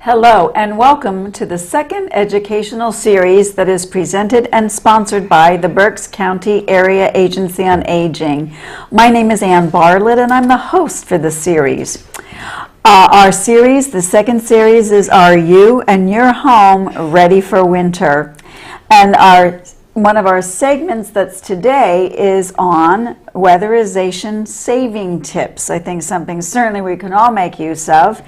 Hello and welcome to the second educational series that is presented and sponsored by the Berks County Area Agency on Aging. My name is Ann Barlet and I'm the host for the series. Our series, the second series, is Are You and Your Home Ready for Winter? And one of our segments that's today is on weatherization saving tips. I think something certainly we can all make use of.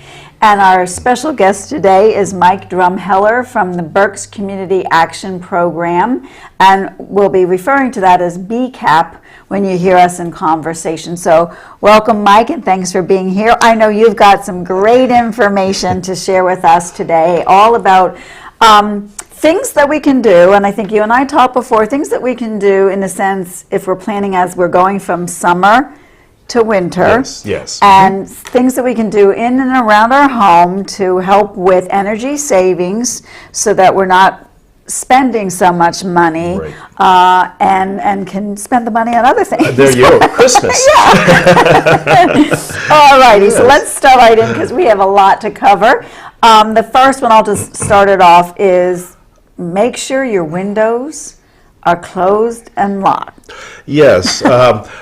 And our special guest today is Mike Drumheller from the Berks Community Action Program. And we'll be referring to that as BCAAA when you hear us in conversation. So welcome, Mike, and thanks for being here. I know you've got some great information to share with us today, all about things that we can do, and I think you and I talked before, things that we can do in a sense if we're planning as we're going from summer to winter. Yes. And things that we can do in and around our home to help with energy savings so that we're not spending so much money, right. And can spend the money on other things. There you go, Christmas. All righty, Yes. So let's start right in because we have a lot to cover. The first one, I'll just start it off, is make sure your windows are closed and locked. Yes,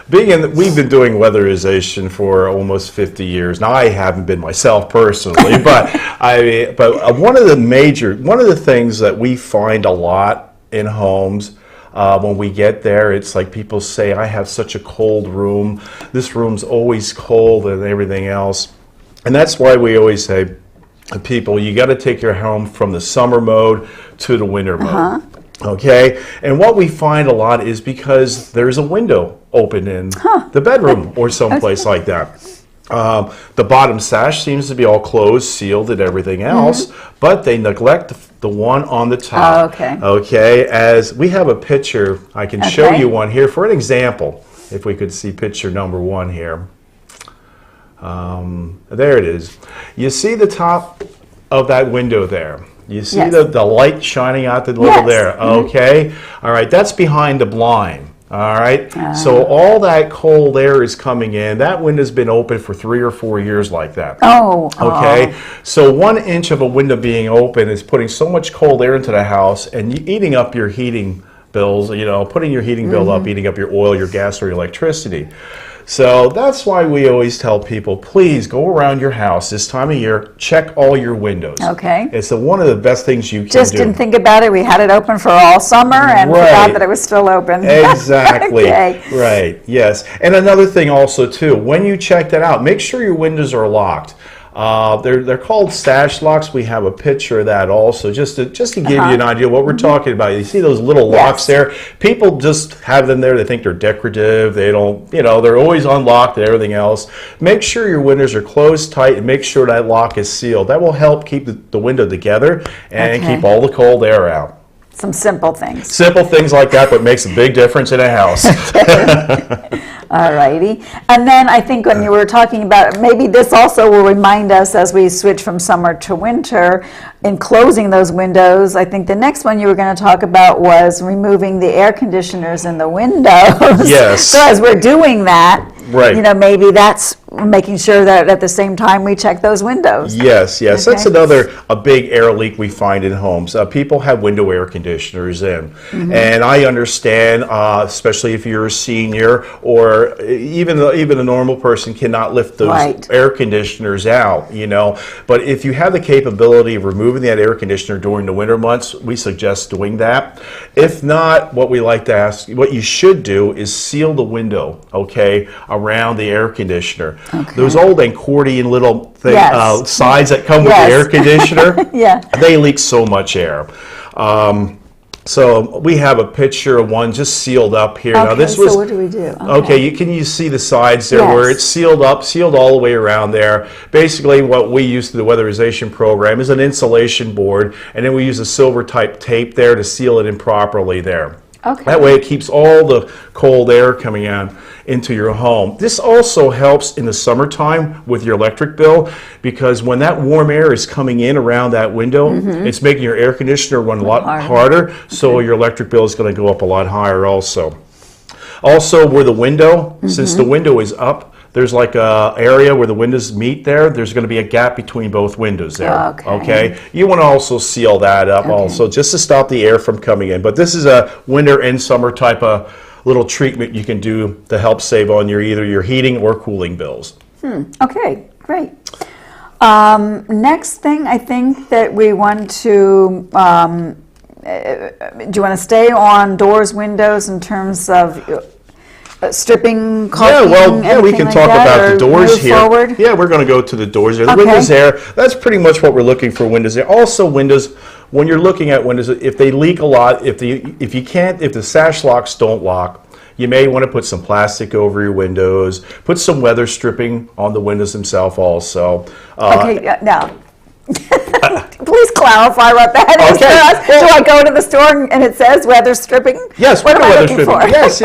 we've been doing weatherization for almost 50 years. Now, I haven't been myself personally, but one of the things that we find a lot in homes when we get there, it's like people say, I have such a cold room. This room's always cold and everything else. And that's why we always say to people, you got to take your home from the summer mode to the winter mode. Okay, and what we find a lot is because there's a window open in the bedroom or someplace like that. The bottom sash seems to be all closed, sealed, and everything else, but they neglect the one on the top. Okay, as we have a picture, I can show you one here for an example. If we could see picture number 1 here. There it is. You see the top of that window there. You see the light shining out the little there. Okay. All right. That's behind the blind. All right. So all that cold air is coming in. That window's been open for 3 or 4 years like that. Okay. So 1 inch of a window being open is putting so much cold air into the house and eating up your heating bills, putting your heating bill up, eating up your oil, your gas, or your electricity. So that's why we always tell people, please go around your house this time of year, check all your windows. Okay. It's one of the best things you can Just do. didn't think about it. We had it open for all summer and forgot that it was still open. Exactly. Okay. Right. Yes. And another thing also too, when you check that out, make sure your windows are locked. They're called sash locks. We have a picture of that also, just to give you an idea of what we're talking about. You see those little locks there? People just have them there. They think they're decorative. They don't, they're always unlocked and everything else. Make sure your windows are closed tight and make sure that lock is sealed. That will help keep the window together and keep all the cold air out. Some simple things. Simple things like that, but makes a big difference in a house. All righty. And then I think when you were talking about, maybe this also will remind us as we switch from summer to winter, in closing those windows, I think the next one you were going to talk about was removing the air conditioners in the windows. Yes. So as we're doing that, right. Maybe that's making sure that at the same time we check those windows. Yes. That's a big air leak we find in homes. People have window air conditioners in. And I understand, especially if you're a senior or even a normal person cannot lift those air conditioners out, But if you have the capability of removing that air conditioner during the winter months, we suggest doing that. If not, what we like to ask, what you should do is seal the window, around the air conditioner. Those old accordion little sides that come with the air conditioner, they leak so much air. So we have a picture of one just sealed up here. Now this was, so what do we do? You see the sides there where it's sealed up, sealed all the way around there. Basically what we use through the weatherization program is an insulation board, and then we use a silver type tape there to seal it in properly there. That way it keeps all the cold air coming out into your home. This also helps in the summertime with your electric bill, because when that warm air is coming in around that window, it's making your air conditioner run a lot harder, so your electric bill is going to go up a lot higher also. Also, where the window, since the window is up, there's like a area where the windows meet there. There's going to be a gap between both windows there. Okay. You want to also seal that up also, just to stop the air from coming in. But this is a winter and summer type of little treatment you can do to help save on either your heating or cooling bills. Okay, great. Next thing I think that we want to, do you want to stay on doors, windows in terms of stripping, caulking, we can like talk about the doors move here. Forward? Yeah, we're going to go to the doors there. The windows there, that's pretty much what we're looking for, windows there. Also windows, when you're looking at windows, if they leak a lot, if the sash locks don't lock, you may want to put some plastic over your windows, put some weather stripping on the windows themselves also. Now, please clarify what that is for us. Do I go to the store and it says weather stripping? Yes, what am I weather looking stripping. for? Yes,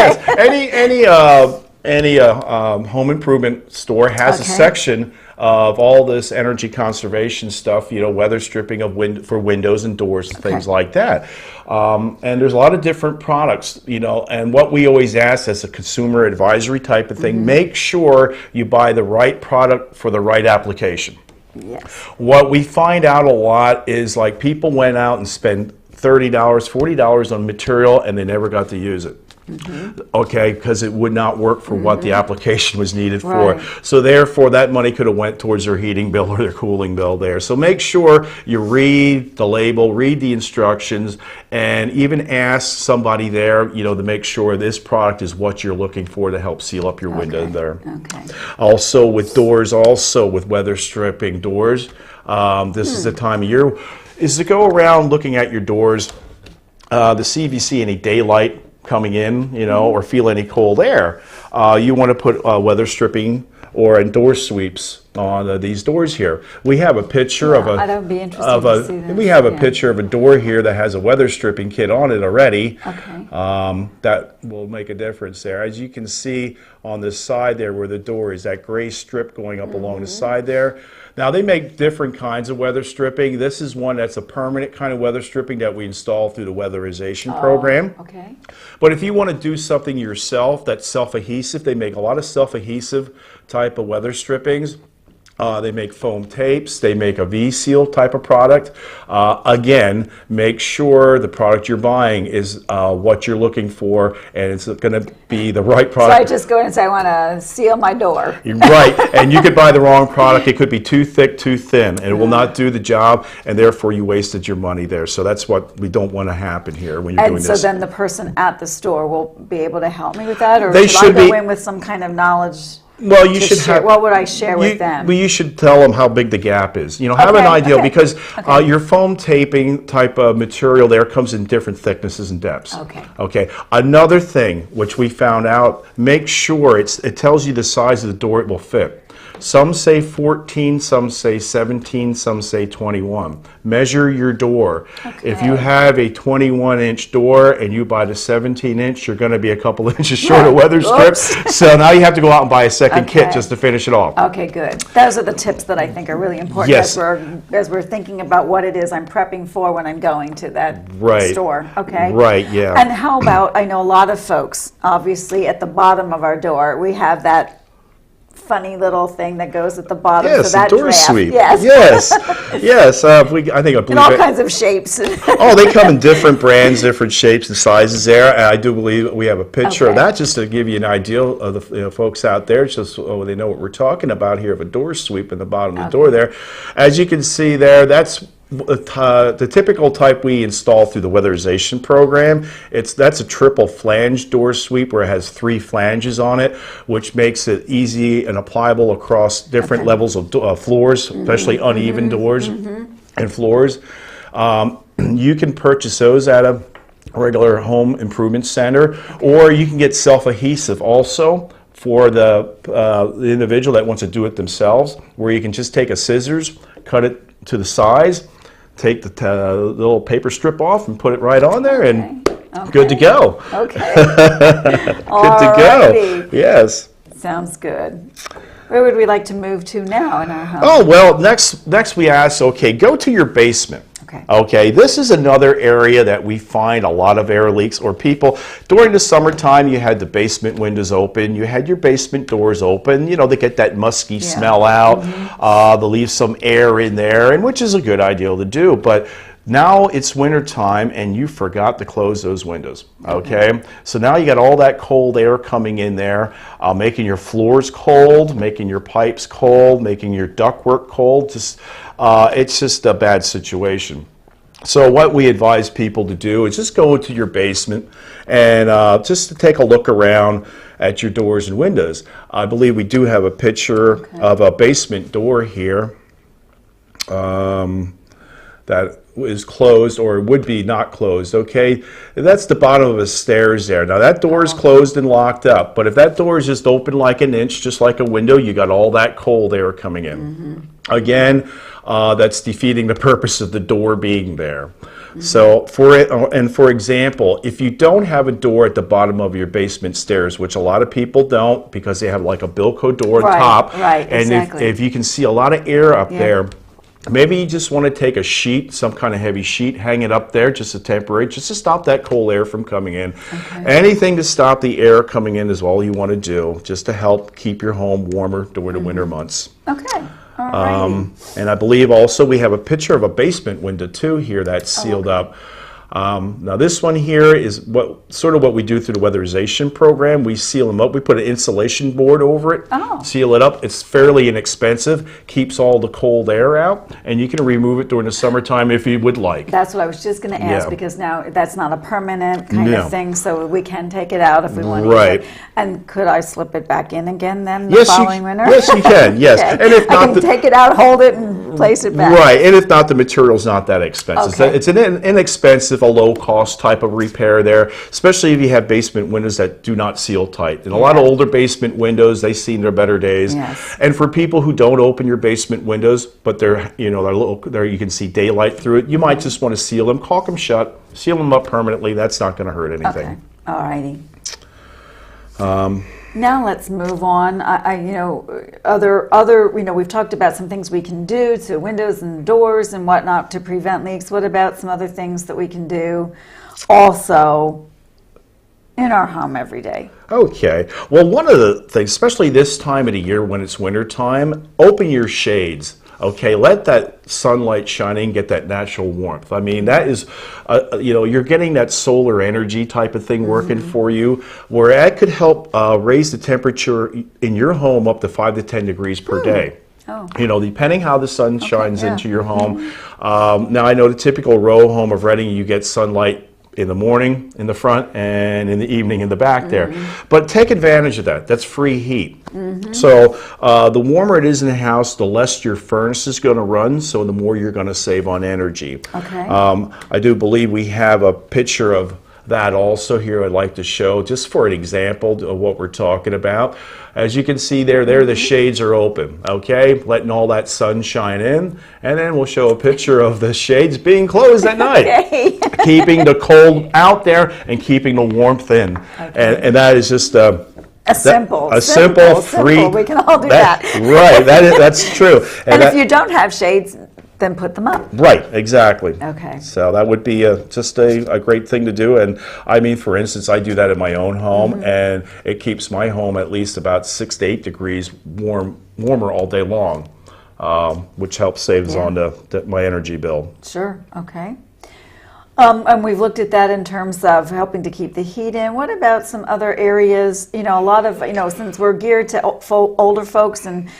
any home improvement store has a section of all this energy conservation stuff, weather stripping for windows and doors and things like that. And there's a lot of different products, and what we always ask as a consumer advisory type of thing, make sure you buy the right product for the right application. Yes. What we find out a lot is like people went out and spent $30, $40 on material and they never got to use it. Okay, because it would not work for what the application was needed for. So therefore, that money could have went towards their heating bill or their cooling bill there. So make sure you read the label, read the instructions, and even ask somebody there, to make sure this product is what you're looking for to help seal up your window there. Also with doors, also with weather stripping doors, this is the time of year is to go around looking at your doors to see if you see any daylight coming in, or feel any cold air. You want to put weather stripping or door sweeps on these doors here. We have a picture of that would be interesting to see that. We have a picture of a door here that has a weather stripping kit on it already. That will make a difference there. As you can see on the side there where the door is, that gray strip going up along the side there. Now they make different kinds of weather stripping. This is one that's a permanent kind of weather stripping that we install through the Weatherization program. But if you want to do something yourself that's self-adhesive, they make a lot of self-adhesive type of weather strippings. They make foam tapes. They make a V-seal type of product. Again, make sure the product you're buying is what you're looking for, and it's going to be the right product. So I just go in and say, I want to seal my door. Right, and you could buy the wrong product. It could be too thick, too thin, and it will not do the job, and therefore you wasted your money there. So that's what we don't want to happen here when you're doing this. And so then the person at the store will be able to help me with that, or They should I should go in with some kind of knowledge? Well, you should have. What would I share with them? Well, you should tell them how big the gap is. Have an idea because your foam taping type of material there comes in different thicknesses and depths. Okay. Another thing which we found out, make sure it tells you the size of the door it will fit. Some say 14, some say 17, some say 21. Measure your door. If you have a 21-inch door and you buy the 17-inch, you're going to be a couple inches short of weather strips. So now you have to go out and buy a second kit just to finish it off. Okay, good. Those are the tips that I think are really important as we're thinking about what it is I'm prepping for when I'm going to that store. Okay. Right, yeah. And how about, I know a lot of folks, obviously at the bottom of our door, we have that funny little thing that goes at the bottom. Yes, so that door draft. sweep. Yes. I believe in all kinds of shapes. They come in different brands, different shapes and sizes there. And I do believe we have a picture of that just to give you an idea of the folks out there, just so they know what we're talking about here of a door sweep in the bottom of the door there. As you can see there, that's the typical type we install through the Weatherization program. That's a triple flange door sweep where it has 3 flanges on it, which makes it easy and applicable across different levels of floors, especially uneven doors and floors. You can purchase those at a regular home improvement center, or you can get self-adhesive also for the individual that wants to do it themselves, where you can just take a scissors, cut it to the size, take the little paper strip off and put it right on there, and good to go. Okay. Good to go. Yes. Sounds good. Where would we like to move to now in our home? Oh, well, next we ask, go to your basement. Okay. Okay, this is another area that we find a lot of air leaks, or people, during the summertime, you had the basement windows open, you had your basement doors open, you know, they get that musky smell out, they leave some air in there, and which is a good idea to do, but now it's winter time and you forgot to close those windows, okay? So now you got all that cold air coming in there, making your floors cold, making your pipes cold, making your ductwork cold. It's just a bad situation. So what we advise people to do is just go into your basement and just to take a look around at your doors and windows. I believe we do have a picture of a basement door here that is closed, or would be not closed, okay? That's the bottom of the stairs there. Now that door is closed and locked up, but if that door is just open like an inch, just like a window, you got all that cold air coming in. Again, that's defeating the purpose of the door being there. So for example, if you don't have a door at the bottom of your basement stairs, which a lot of people don't because they have like a Bilco door on top, and exactly. if you can see a lot of air up there, maybe you just want to take a sheet, some kind of heavy sheet, hang it up there, just a temporary, just to stop that cold air from coming in. Anything to stop the air coming in is all you want to do, just to help keep your home warmer during the winter months. Okay. All right. And I believe also we have a picture of a basement window too here that's sealed up. Now this one here is sort of what we do through the weatherization program. We seal them up. We put an insulation board over it, seal it up. It's fairly inexpensive, keeps all the cold air out, and you can remove it during the summertime if you would like. That's what I was just going to ask, because now that's not a permanent kind of thing, so we can take it out if we want to. Right. And could I slip it back in again then the following winter? Yes, you can. Yes. Okay. And if not, I can take it out, hold it, and place it back. Right. And if not, the material's not that expensive. Okay. It's an inexpensive, a low-cost type of repair there, especially if you have basement windows that do not seal tight. And a lot of older basement windows, they've seen their better days. Yes. And for people who don't open your basement windows, but they're you can see daylight through it, you might just want to seal them, caulk them shut, seal them up permanently. That's not going to hurt anything. Okay. All righty. Now let's move on. We've talked about some things we can do to windows and doors and whatnot to prevent leaks. What about some other things that we can do also in our home every day? Okay. Well, one of the things, especially this time of the year when it's winter time, open your shades. Okay, let that sunlight shine in, get that natural warmth. I mean, that is, you're getting that solar energy type of thing working for you, where that could help raise the temperature in your home up to 5 to 10 degrees per day. Oh. Depending how the sun shines into your home. Now, I know the typical row home of Reading, you get sunlight in the morning in the front and in the evening in the back there. But take advantage of that. That's free heat. So the warmer it is in the house, the less your furnace is going to run, so the more you're going to save on energy. Okay. I do believe we have a picture of that also here I'd like to show, just for an example of what we're talking about. As you can see there, the shades are open, okay? Letting all that sun shine in, and then we'll show a picture of the shades being closed at night. Okay. Keeping the cold out there and keeping the warmth in. And that is just simple, free. We can all do that. Right, that's true. And if you don't have shades, then put them up. Right, exactly. Okay. So that would be just a great thing to do. And I mean, for instance, I do that in my own home, and it keeps my home at least about 6 to 8 degrees warmer all day long, which helps saves on my energy bill. Sure. Okay. And we've looked at that in terms of helping to keep the heat in. What about some other areas? A lot of, since we're geared to older folks and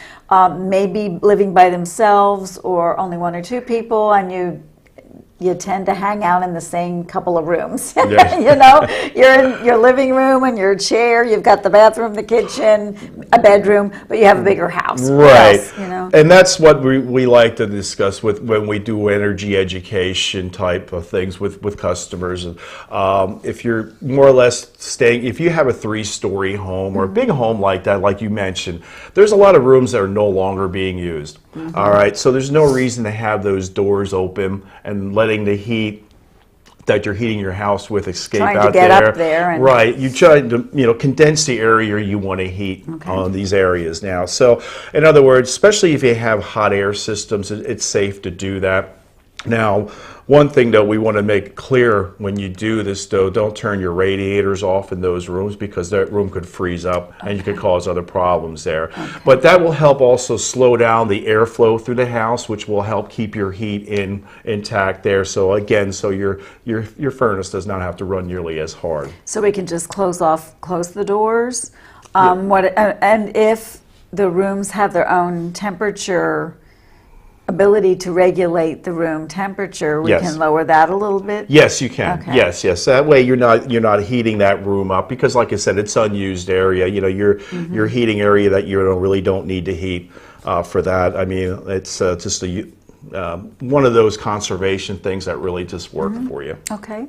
maybe living by themselves or only one or two people, and you tend to hang out in the same couple of rooms. Yes. You're in your living room and your chair, you've got the bathroom, the kitchen, a bedroom, but you have a bigger house. Right. Else, And that's what we like to discuss when we do energy education type of things with customers. If you're more or less if you have a 3-story home or a big home like that, like you mentioned, there's a lot of rooms that are no longer being used. All right, so there's no reason to have those doors open and letting the heat that you're heating your house with escape trying out to get there. Up there and right, you try to condense the area you want to heat on these areas now. So in other words, especially if you have hot air systems, it's safe to do that. Now, one thing though we want to make clear when you do this though, don't turn your radiators off in those rooms because that room could freeze up and you could cause other problems there. But that will help also slow down the airflow through the house, which will help keep your heat intact there. So again, so your furnace does not have to run nearly as hard. So we can just close the doors. And if the rooms have their own temperature ability to regulate the room temperature, we can lower that a little bit? Yes, you can. Okay. Yes. That way you're not heating that room up because, like I said, it's unused area. You know, your heating area that you really don't need to heat for that. I mean, it's just one of those conservation things that really just work for you. Okay.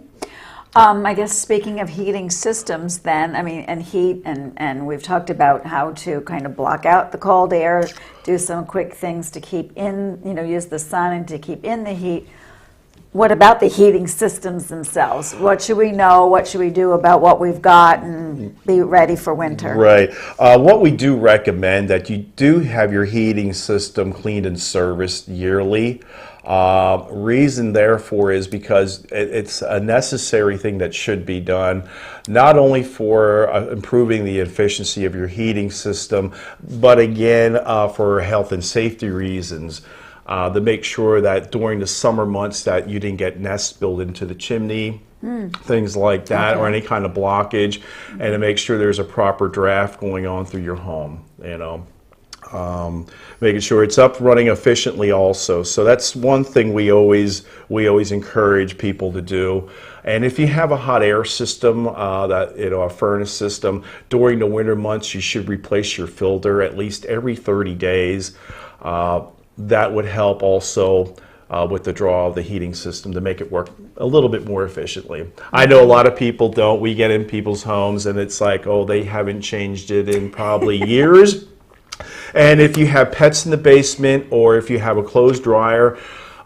I guess speaking of heating systems then, I mean, and heat, and we've talked about how to kind of block out the cold air, do some quick things to keep in, use the sun and to keep in the heat. What about the heating systems themselves? What should we know? What should we do about what we've got and be ready for winter? Right. What we do recommend that you do have your heating system cleaned and serviced yearly. Reason therefore is because it's a necessary thing that should be done, not only for improving the efficiency of your heating system, but again for health and safety reasons. To make sure that during the summer months that you didn't get nests built into the chimney, things like that, or any kind of blockage, and to make sure there's a proper draft going on through your home, making sure it's up running efficiently also. So that's one thing we always encourage people to do. And if you have a hot air system, a furnace system, during the winter months you should replace your filter at least every 30 days. That would help also with the draw of the heating system to make it work a little bit more efficiently. I know a lot of people don't. We get in people's homes and it's like, oh, they haven't changed it in probably years. And if you have pets in the basement or if you have a clothes dryer,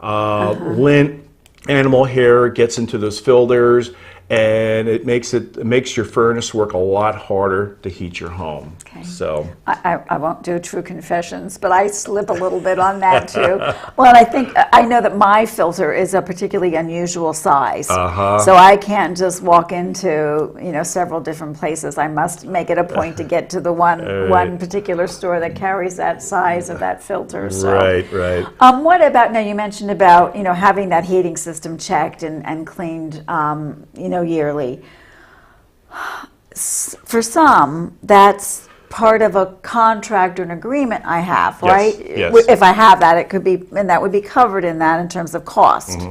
lint, animal hair gets into those filters, and it makes your furnace work a lot harder to heat your home. Okay. So I won't do true confessions, but I slip a little bit on that too. Well, I know that my filter is a particularly unusual size, so I can't just walk into several different places. I must make it a point to get to the one particular store that carries that size of that filter. So. Right. What about now? You mentioned about having that heating system checked and cleaned. Yearly. For some, that's part of a contract or an agreement I have, right? Yes. If I have that, it could be, and that would be covered in that in terms of cost.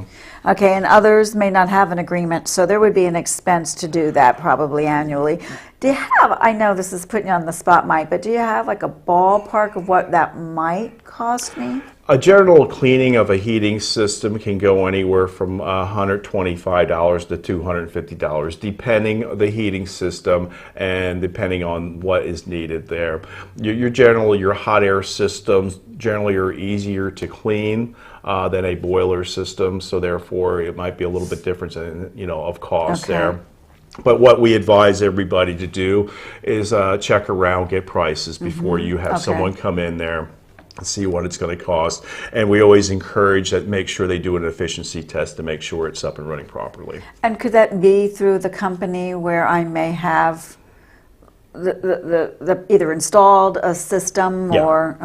Okay, and others may not have an agreement, so there would be an expense to do that probably annually. Do you have, I know this is putting you on the spot, Mike, but do you have like a ballpark of what that might cost me? A general cleaning of a heating system can go anywhere from $125 to $250, depending on the heating system and depending on what is needed there. Your hot air systems generally are easier to clean than a boiler system, so therefore it might be a little bit different of cost there. But what we advise everybody to do is check around, get prices before you have someone come in there and see what it's going to cost. And we always encourage that make sure they do an efficiency test to make sure it's up and running properly. And could that be through the company where I may have the either installed a system or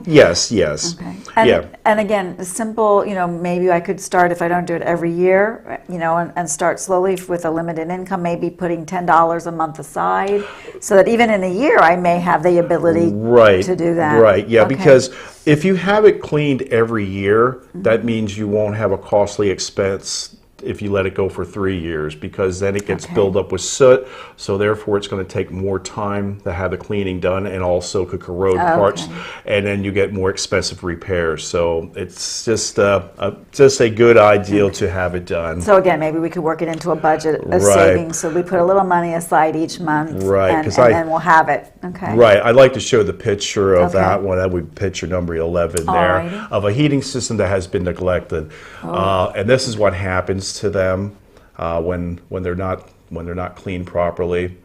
Yes. Okay. And again, simple, maybe I could start, if I don't do it every year, and start slowly with a limited income, maybe putting $10 a month aside, so that even in a year I may have the ability to do that. Right, because if you have it cleaned every year, that means you won't have a costly expense if you let it go for 3 years, because then it gets built up with soot, so therefore it's going to take more time to have the cleaning done, and also could corrode parts, and then you get more expensive repairs. So it's just a good idea to have it done. So again, maybe we could work it into a budget of savings, so we put a little money aside each month, and then we'll have it. Right. I'd like to show the picture of that one. That would be picture number 11 there, of a heating system that has been neglected, and this is what happens to them when they're not cleaned properly.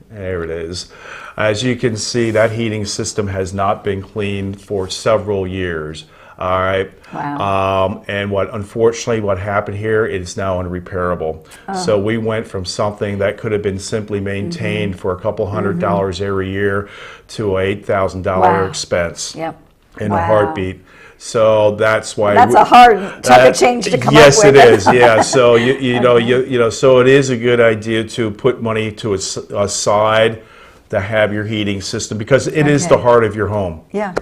There it is. As you can see, that heating system has not been cleaned for several years. All right. Wow. And unfortunately, what happened here is now unrepairable. So we went from something that could have been simply maintained for a couple $100 every year to a $8,000 expense in a heartbeat. So that's why that's a hard chunk of change to come up with. Yes, it is. Yeah. So so it is a good idea to put money to aside to have your heating system, because it is the heart of your home. Yeah.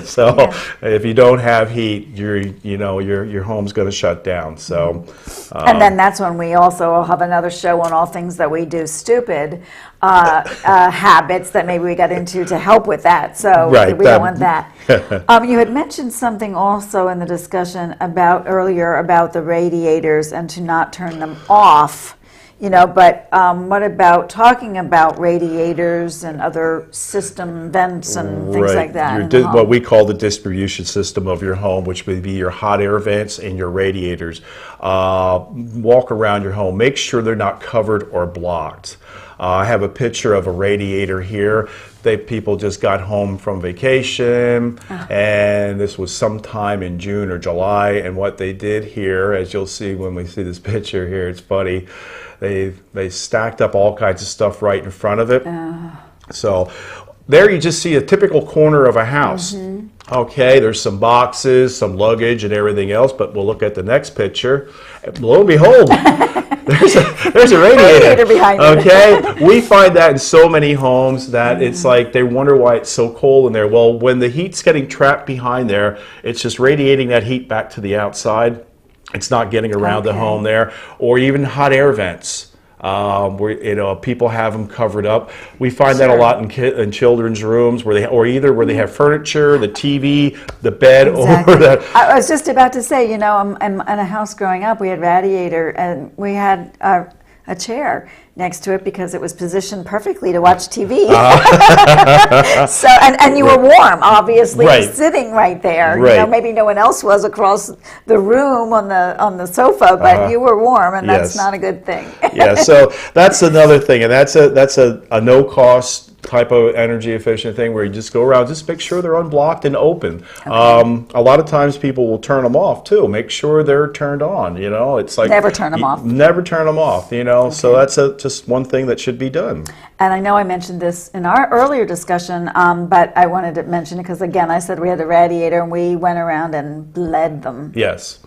So if you don't have heat, your home's going to shut down. So and then that's when we also have another show on all things that we do stupid habits that maybe we got into to help with that. So we don't want that. You had mentioned something also in the discussion earlier about the radiators and to not turn them off. But what about talking about radiators and other system vents and things like that? What we call the distribution system of your home, which would be your hot air vents and your radiators. Walk around your home. Make sure they're not covered or blocked. I have a picture of a radiator here. People just got home from vacation, and this was sometime in June or July. And what they did here, as you'll see when we see this picture here, it's funny. They stacked up all kinds of stuff right in front of it. So there you just see a typical corner of a house. Okay, there's some boxes, some luggage, and everything else. But we'll look at the next picture. And lo and behold, there's a radiator behind it. Okay, we find that in so many homes that it's like they wonder why it's so cold in there. Well, when the heat's getting trapped behind there, it's just radiating that heat back to the outside. It's not getting around the home there, or even hot air vents. Where people have them covered up. We find that a lot in children's rooms where they have furniture, the TV, the bed, or the. I was just about to say, in a house growing up, we had radiator and we had a chair next to it because it was positioned perfectly to watch TV. So and you were warm, obviously, sitting right there. Maybe no one else was across the room on the sofa, but you were warm, and that's not a good thing. So that's another thing, and that's a no cost type of energy efficient thing where you just go around, just make sure they're unblocked and open. A lot of times people will turn them off too. Make sure they're turned on. It's like never turn them off. Never turn them off. So that's just one thing that should be done. And I know I mentioned this in our earlier discussion, but I wanted to mention it because again I said we had a radiator and we went around and bled them. Yes.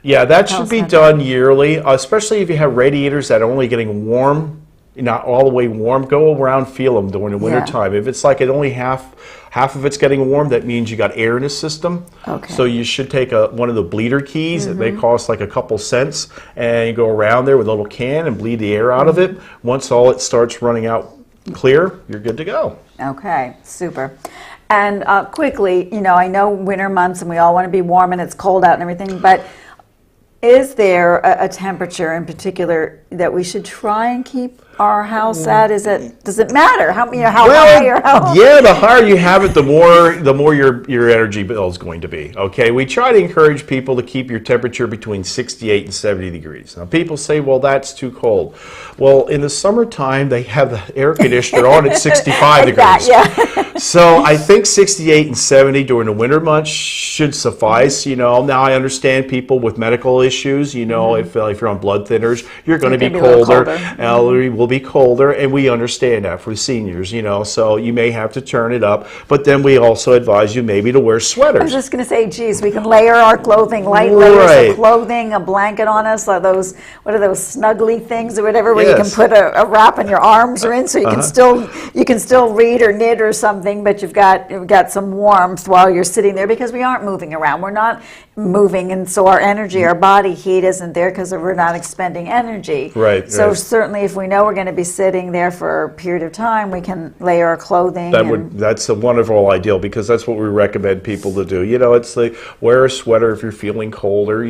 Yeah, that should be done yearly, especially if you have radiators that are only getting warm. Not all the way warm. Go around, feel them during the winter time. If it's like only half of it's getting warm, that means you got air in the system. So you should take one of the bleeder keys. They cost like a couple cents, and you go around there with a little can and bleed the air out of it. Once all it starts running out clear, you're good to go. Okay, super. And quickly, I know winter months and we all want to be warm and it's cold out and everything, but is there a temperature in particular that we should try and keep our house at? Does it matter how high or how? Yeah, the higher you have it, the more your energy bill is going to be. Okay, we try to encourage people to keep your temperature between 68 and 70 degrees. Now people say, well, that's too cold. Well, in the summertime they have the air conditioner on at 65 degrees. So I think 68 and 70 during the winter months should suffice. Now I understand people with medical issues. If you're on blood thinners, you're going to be colder. Elderly will be colder, and we understand that for seniors. So you may have to turn it up. But then we also advise you maybe to wear sweaters. I was just going to say, geez, we can layer our clothing, light layers of clothing, a blanket on us, or those snuggly things or whatever, where you can put a wrap on your arms or in, so you can still read or knit or something, but you've got some warmth while you're sitting there because we aren't moving around. We're not moving, and so our energy, our body heat isn't there because we're not expending energy. So certainly if we know we're going to be sitting there for a period of time, we can layer our clothing. That's a wonderful ideal, because that's what we recommend people to do. It's like wear a sweater if you're feeling colder,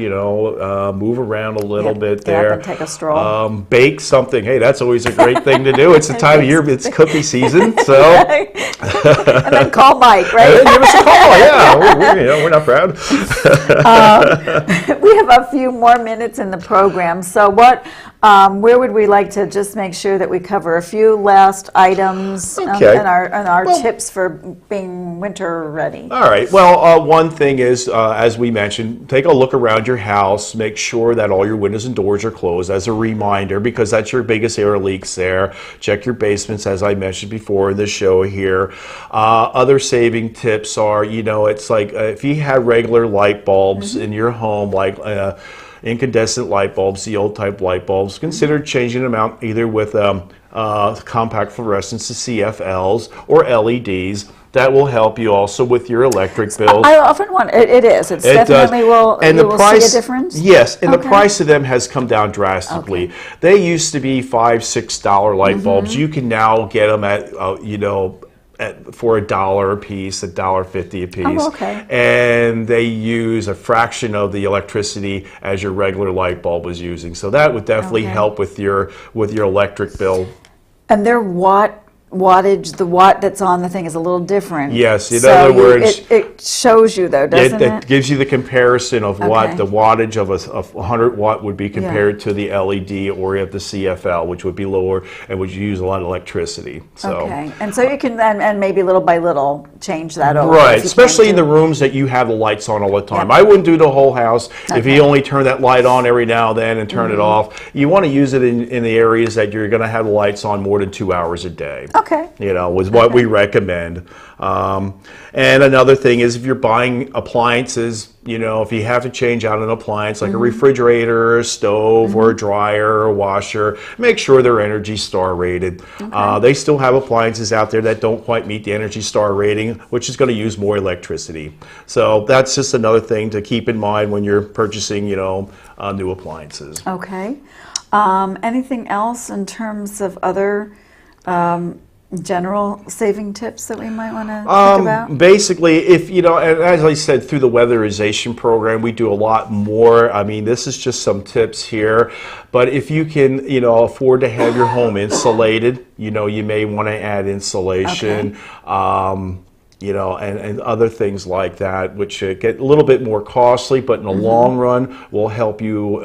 move around a little bit there. Get up and take a stroll. Bake something. Hey, that's always a great thing to do. It's the time of year, it's cookie season. So and then call Mike, right? And then give us a call. Yeah, we're not proud. We have a few more minutes in the program. So what Where would we like to just make sure that we cover a few last items Okay. and our Well, tips for being winter ready? all right. Well, one thing is, as we mentioned, take a look around your house. Make sure that all your windows and doors are closed as a reminder, because that's your biggest air leaks there. Check your basements, as I mentioned before in the show here. Other saving tips are, it's like if you have regular light bulbs in your home, like incandescent light bulbs, the old type light bulbs, consider changing them out either with compact fluorescence to CFLs or LEDs. That will help you also with your electric bills. I often want it is. It's It definitely does. will. And You the will price, see a difference. yes, and the Okay. price of them has come down drastically. Okay. They used to be $5-6 light bulbs. You can now get them at for $1 a piece, $1.50 a piece. Oh, okay. And they use a fraction of the electricity as your regular light bulb was using. So that would definitely Okay. help with your electric bill. And their wattage, the watt that's on the thing is a little different. Yes, in So other words, it shows you though, doesn't it it? gives you the comparison of what Okay. the wattage of a 100 watt would be compared to the LED or at the CFL, which would be lower and would use a lot of electricity. So. Okay, and so you can then, and maybe little by little, change that over. Right, if you especially in can the rooms that you have the lights on all the time. Yep. I wouldn't do the whole house. If Okay. you only turn that light on every now and then and turn it off, you want to use it in the areas that you're going to have the lights on more than 2 hours a day. Okay. Is what we recommend. And another thing is if you're buying appliances, if you have to change out an appliance like a refrigerator, a stove, or a dryer, or a washer, make sure they're Energy Star rated. They still have appliances out there that don't quite meet the Energy Star rating, which is going to use more electricity. So that's just another thing to keep in mind when you're purchasing, new appliances. Okay. Anything else in terms of other general saving tips that we might want to think about? Basically, if and as I said, through the weatherization program, we do a lot more. I mean, this is just some tips here, but if you can, afford to have your home insulated, you may want to add insulation. And other things like that, which get a little bit more costly, but in the long run will help you,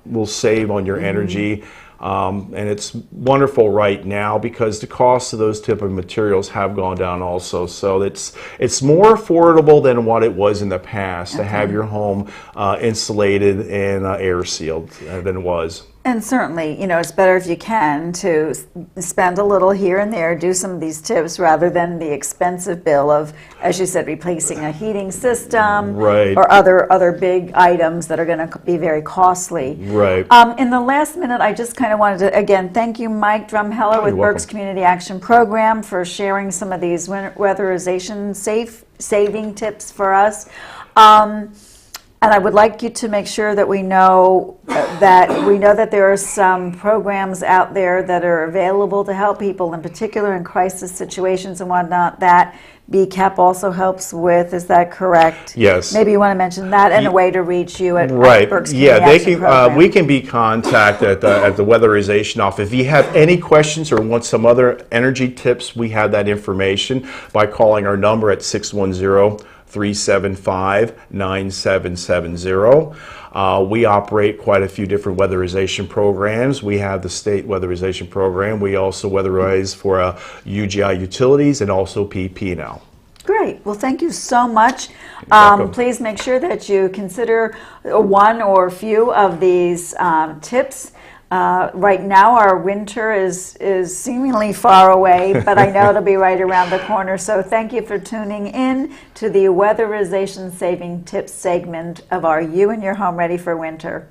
will save on your energy. And it's wonderful right now because the cost of those type of materials have gone down also. So it's more affordable than what it was in the past to have your home insulated and air sealed than it was. And certainly, it's better if you can to spend a little here and there, do some of these tips rather than the expensive bill of, as you said, replacing a heating system Right. or other big items that are going to be very costly. Right. In the last minute, I just kind of wanted to, again, thank you, Mike Drumheller with You're Berks welcome. Community Action Program for sharing some of these weatherization saving tips for us. And I would like you to make sure that we know that there are some programs out there that are available to help people, in particular in crisis situations and whatnot, that BCAAA also helps with. Is that correct? Yes. Maybe you want to mention that and a way to reach you at Right. Berks Community Yeah, they Action can. Program. We can be contacted at the weatherization office. If you have any questions or want some other energy tips, we have that information by calling our number at 610-375-9770. We operate quite a few different weatherization programs. We have the state weatherization program. We also weatherize for UGI utilities and also PP&L. Great. Well, thank you so much. welcome. Please make sure that you consider one or a few of these tips. Right now, our winter is seemingly far away, but I know it'll be right around the corner. So thank you for tuning in to the Weatherization Saving Tips segment of Are You and Your Home Ready for Winter?